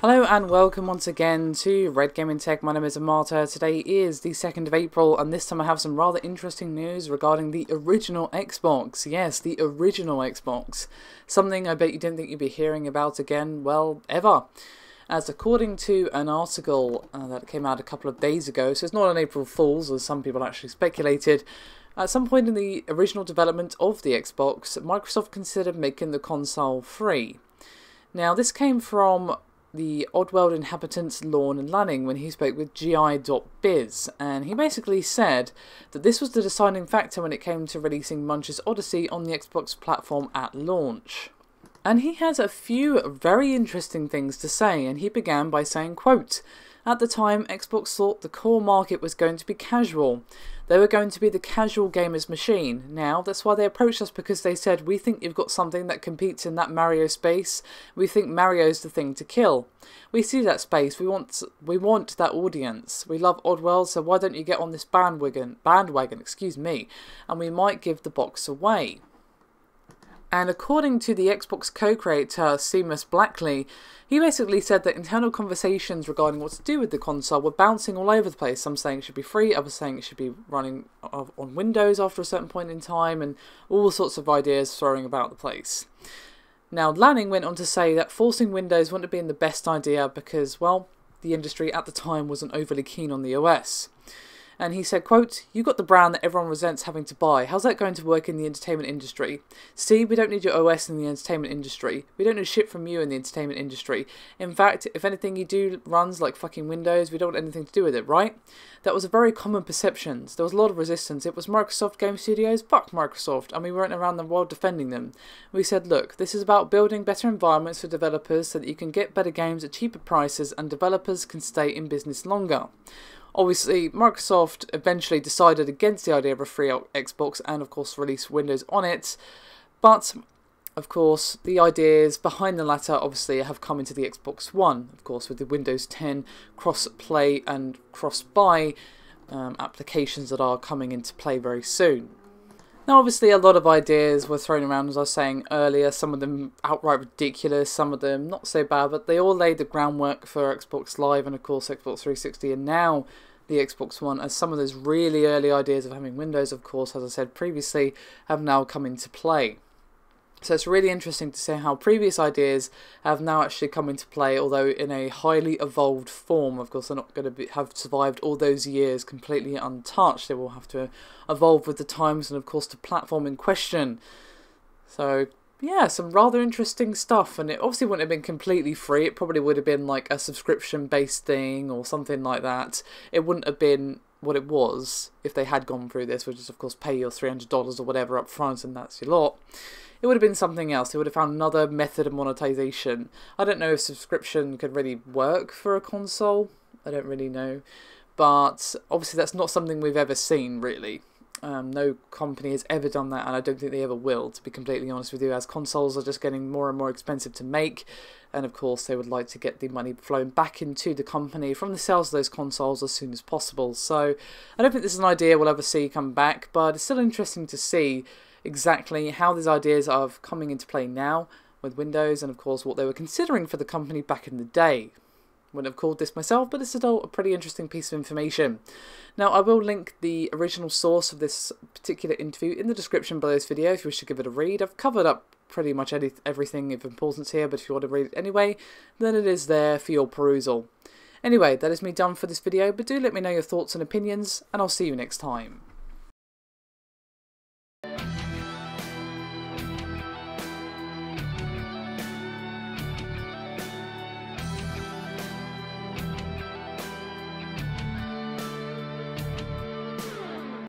Hello and welcome once again to Red Gaming Tech. My name is Amata. Today is the 2nd of April and this time I have some rather interesting news regarding the original Xbox. Yes, the original Xbox. Something I bet you didn't think you'd be hearing about again, well, ever. As according to an article that came out a couple of days ago, so it's not an April Fool's as some people actually speculated, at some point in the original development of the Xbox, Microsoft considered making the console free. Now this came from the Oddworld inhabitants Lorne and Lanning when he spoke with GI.biz, and he basically said that this was the deciding factor when it came to releasing Munch's Odyssey on the Xbox platform at launch. And he has a few very interesting things to say, and he began by saying, quote, "At the time, Xbox thought the core market was going to be casual. They were going to be the casual gamer's machine. Now, that's why they approached us, because they said, we think you've got something that competes in that Mario space. We think Mario's the thing to kill. We see that space. We want that audience. We love Oddworld, so why don't you get on this bandwagon, and we might give the box away." And according to the Xbox co-creator Seamus Blackley, he basically said that internal conversations regarding what to do with the console were bouncing all over the place. Some saying it should be free, others saying it should be running on Windows after a certain point in time, and all sorts of ideas throwing about the place. Now, Lanning went on to say that forcing Windows wouldn't have been the best idea because, well, the industry at the time wasn't overly keen on the OS. And he said, quote, "You got the brand that everyone resents having to buy. How's that going to work in the entertainment industry? See, we don't need your OS in the entertainment industry. We don't need shit from you in the entertainment industry. In fact, if anything you do runs like fucking Windows, we don't want anything to do with it, right?" That was a very common perception. There was a lot of resistance. It was Microsoft Game Studios, fuck Microsoft, and we weren't around the world defending them. We said, look, this is about building better environments for developers so that you can get better games at cheaper prices and developers can stay in business longer. Obviously, Microsoft eventually decided against the idea of a free Xbox and, of course, released Windows on it. But, of course, the ideas behind the latter obviously have come into the Xbox One, of course, with the Windows 10 cross-play and cross-buy applications that are coming into play very soon. Now, obviously, a lot of ideas were thrown around, as I was saying earlier, some of them outright ridiculous, some of them not so bad, but they all laid the groundwork for Xbox Live and, of course, Xbox 360, and now the Xbox One, as some of those really early ideas of having Windows, of course, as I said previously, have now come into play. So it's really interesting to see how previous ideas have now actually come into play, although in a highly evolved form. Of course, they're not going to have survived all those years completely untouched. They will have to evolve with the times and, of course, the platform in question. So, yeah, some rather interesting stuff. And it obviously wouldn't have been completely free. It probably would have been like a subscription-based thing or something like that. It wouldn't have been what it was if they had gone through this, which is, of course, pay your $300 or whatever up front and that's your lot. It would have been something else. They would have found another method of monetization. I don't know if subscription could really work for a console. I don't really know. But obviously that's not something we've ever seen, really. No company has ever done that, and I don't think they ever will, to be completely honest with you, as consoles are just getting more and more expensive to make. And of course they would like to get the money flowing back into the company from the sales of those consoles as soon as possible. So I don't think this is an idea we'll ever see come back, but it's still interesting to see exactly how these ideas are coming into play now with Windows, and of course what they were considering for the company back in the day. Wouldn't have called this myself, but it's still a pretty interesting piece of information. Now, I will link the original source of this particular interview in the description below this video if you wish to give it a read. I've covered up pretty much everything of importance here, but if you want to read it anyway, then it is there for your perusal. Anyway, that is me done for this video, but do let me know your thoughts and opinions, and I'll see you next time.